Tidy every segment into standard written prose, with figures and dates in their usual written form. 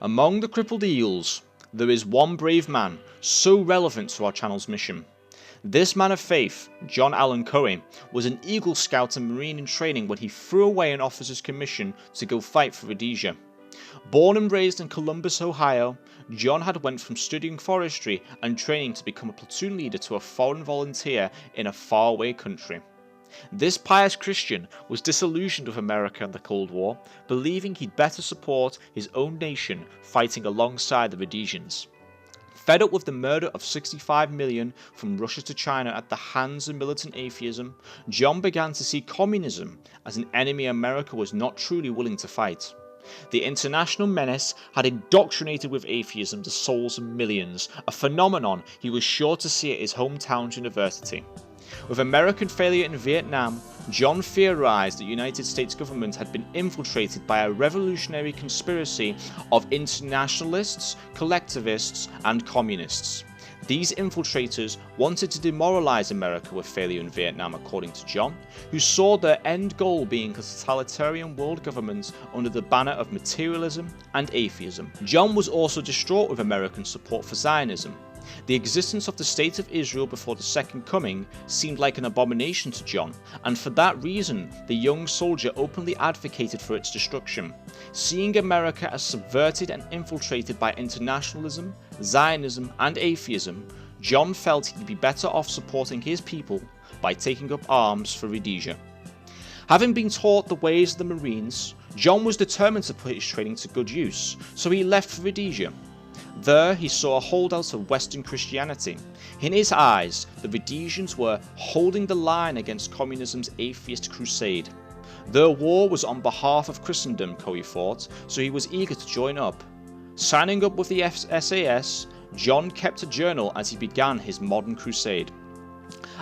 Among the crippled eagles, there is one brave man so relevant to our channel's mission. This man of faith, John Alan Coey, was an Eagle Scout and Marine in training when he threw away an officer's commission to go fight for Rhodesia. Born and raised in Columbus, Ohio, John had went from studying forestry and training to become a platoon leader to a foreign volunteer in a faraway country. This pious Christian was disillusioned with America in the Cold War, believing he'd better support his own nation fighting alongside the Rhodesians. Fed up with the murder of 65 million from Russia to China at the hands of militant atheism, John began to see communism as an enemy America was not truly willing to fight. The international menace had indoctrinated with atheism the souls of millions, a phenomenon he was sure to see at his hometown university. With American failure in Vietnam, John theorized the United States government had been infiltrated by a revolutionary conspiracy of internationalists, collectivists, and communists. These infiltrators wanted to demoralize America with failure in Vietnam, according to John, who saw their end goal being a totalitarian world government under the banner of materialism and atheism. John was also distraught with American support for Zionism. The existence of the State of Israel before the Second Coming seemed like an abomination to John, and for that reason the young soldier openly advocated for its destruction. Seeing America as subverted and infiltrated by internationalism, Zionism, and atheism, John felt he'd be better off supporting his people by taking up arms for Rhodesia. Having been taught the ways of the Marines, John was determined to put his training to good use, so he left for Rhodesia. There he saw a holdout of Western Christianity. In his eyes, the Rhodesians were holding the line against communism's atheist crusade. Their war was on behalf of Christendom, Coey thought, so he was eager to join up. Signing up with the SAS, John kept a journal as he began his modern crusade.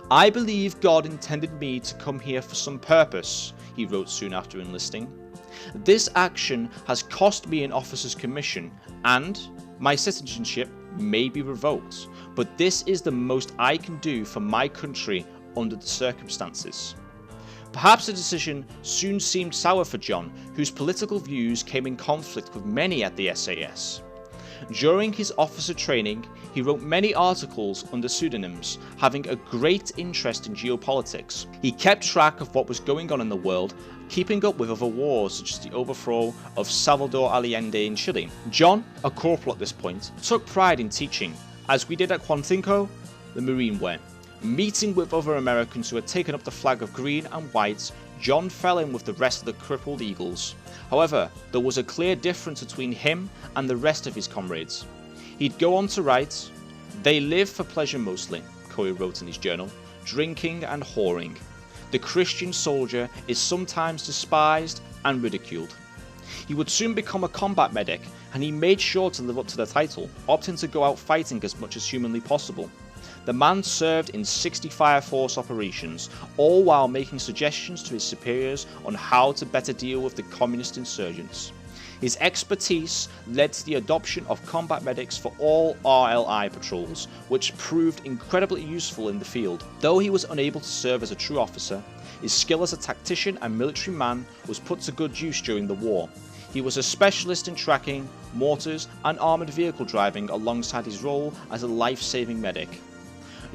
"I believe God intended me to come here for some purpose," he wrote soon after enlisting. "This action has cost me an officer's commission, and my citizenship may be revoked, but this is the most I can do for my country under the circumstances." Perhaps the decision soon seemed sour for John, whose political views came in conflict with many at the SAS. During his officer training, he wrote many articles under pseudonyms, having a great interest in geopolitics. He kept track of what was going on in the world, keeping up with other wars such as the overthrow of Salvador Allende in Chile. John, a corporal at this point, took pride in teaching, as we did at Quantico, the Marine way. Meeting with other Americans who had taken up the flag of green and white, John fell in with the rest of the crippled eagles. However, there was a clear difference between him and the rest of his comrades. He'd go on to write, "They live for pleasure mostly," Coey wrote in his journal, "drinking and whoring. The Christian soldier is sometimes despised and ridiculed." He would soon become a combat medic, and he made sure to live up to the title, opting to go out fighting as much as humanly possible. The man served in 60 Fire Force operations, all while making suggestions to his superiors on how to better deal with the communist insurgents. His expertise led to the adoption of combat medics for all RLI patrols, which proved incredibly useful in the field. Though he was unable to serve as a true officer, his skill as a tactician and military man was put to good use during the war. He was a specialist in tracking, mortars, and armoured vehicle driving alongside his role as a life-saving medic.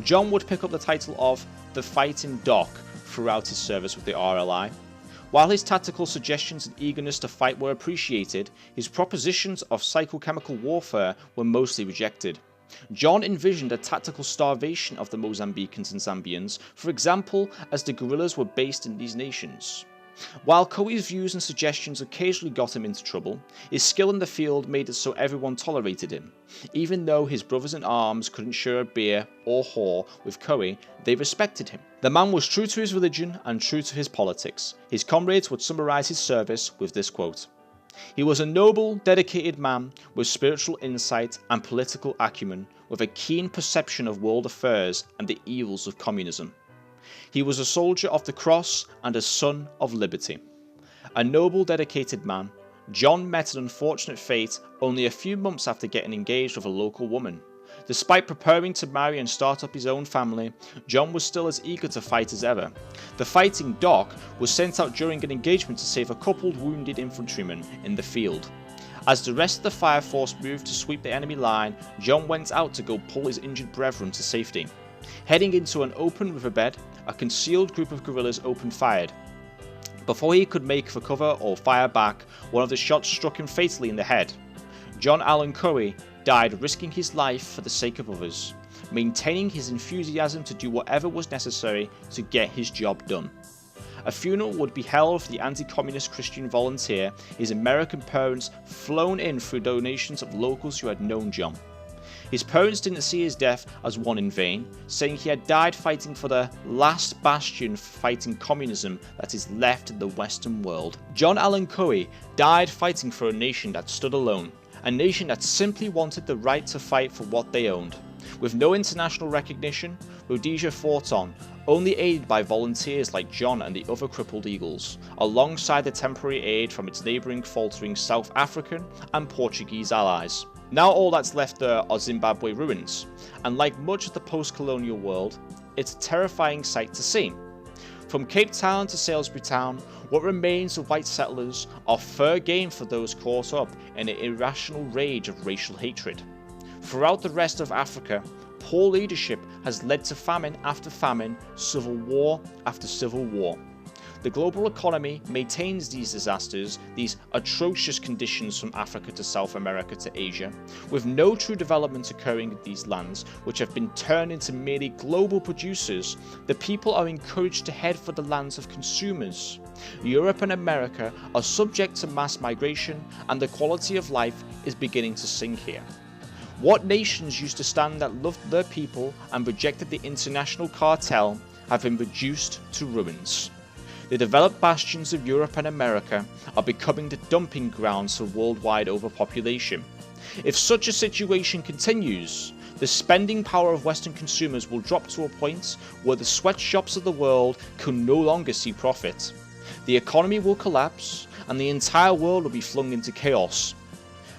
John would pick up the title of the Fighting Doc throughout his service with the RLI. While his tactical suggestions and eagerness to fight were appreciated, his propositions of psychochemical warfare were mostly rejected. John envisioned a tactical starvation of the Mozambicans and Zambians, for example, as the guerrillas were based in these nations. While Coey's views and suggestions occasionally got him into trouble, his skill in the field made it so everyone tolerated him. Even though his brothers in arms couldn't share a beer or whore with Coey, they respected him. The man was true to his religion and true to his politics. His comrades would summarize his service with this quote: "He was a noble, dedicated man with spiritual insight and political acumen, with a keen perception of world affairs and the evils of communism. He was a soldier of the cross and a son of liberty. A noble, dedicated man, John met an unfortunate fate only a few months after getting engaged with a local woman. Despite preparing to marry and start up his own family, John was still as eager to fight as ever. The Fighting Doc was sent out during an engagement to save a coupled wounded infantrymen in the field. As the rest of the fire force moved to sweep the enemy line, John went out to go pull his injured brethren to safety. Heading into an open riverbed, a concealed group of guerrillas opened fire. Before he could make for cover or fire back, one of the shots struck him fatally in the head. John Alan Coey died risking his life for the sake of others, maintaining his enthusiasm to do whatever was necessary to get his job done. A funeral would be held for the anti-communist Christian volunteer, his American parents flown in through donations of locals who had known John. His parents didn't see his death as one in vain, saying he had died fighting for the last bastion fighting communism that is left in the Western world. John Alan Coey died fighting for a nation that stood alone, a nation that simply wanted the right to fight for what they owned. With no international recognition, Rhodesia fought on, only aided by volunteers like John and the other crippled eagles, alongside the temporary aid from its neighbouring faltering South African and Portuguese allies. Now all that's left there are Zimbabwe ruins, and like much of the post-colonial world, it's a terrifying sight to see. From Cape Town to Salisbury Town, what remains of white settlers are fair game for those caught up in an irrational rage of racial hatred. Throughout the rest of Africa, poor leadership has led to famine after famine, civil war after civil war. The global economy maintains these disasters, these atrocious conditions from Africa to South America to Asia, with no true development occurring in these lands, which have been turned into merely global producers. The people are encouraged to head for the lands of consumers. Europe and America are subject to mass migration, and the quality of life is beginning to sink here. What nations used to stand that loved their people and rejected the international cartel have been reduced to ruins. The developed bastions of Europe and America are becoming the dumping grounds for worldwide overpopulation. If such a situation continues, the spending power of Western consumers will drop to a point where the sweatshops of the world can no longer see profit. The economy will collapse, and the entire world will be flung into chaos.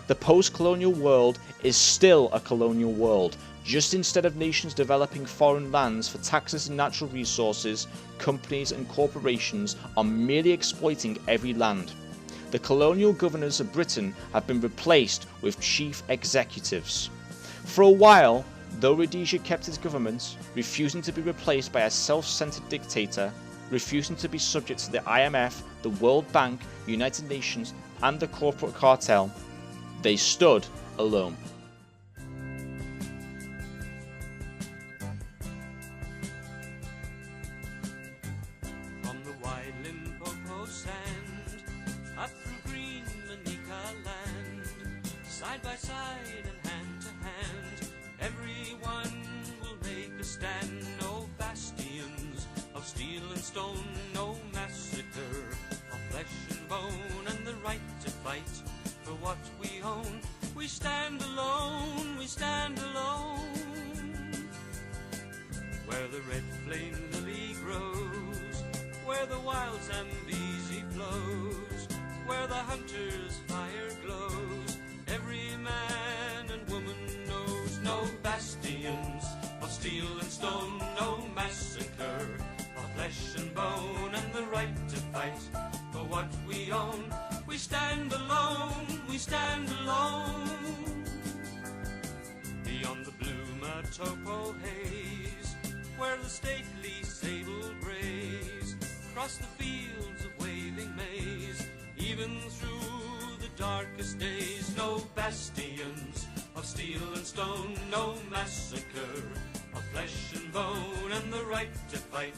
The post-colonial world is still a colonial world. Just instead of nations developing foreign lands for taxes and natural resources, companies and corporations are merely exploiting every land. The colonial governors of Britain have been replaced with chief executives. For a while, though Rhodesia kept its government, refusing to be replaced by a self-centered dictator, refusing to be subject to the IMF, the World Bank, United Nations, and the corporate cartel, they stood alone. Side by side and hand to hand, everyone will make a stand. No bastions of steel and stone, no massacre of flesh and bone, and the right to fight for what we own. We stand alone, we stand alone. Where the red flame lily grows, where the wild Zambezi flows, where the hunter's fire glows, every man and woman knows. No bastions of steel and stone, no massacre of flesh and bone, and the right to fight for what we own. We stand alone, we stand alone. Beyond the blue Matopo haze, where the stately sable brays, across the fields of waving maize, even through the darkest days. No bastions of steel and stone, no massacre of flesh and bone, and the right to fight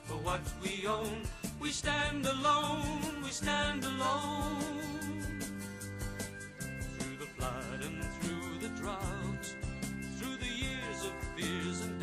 for what we own. We stand alone, we stand alone. Through the flood and through the drought, through the years of fears and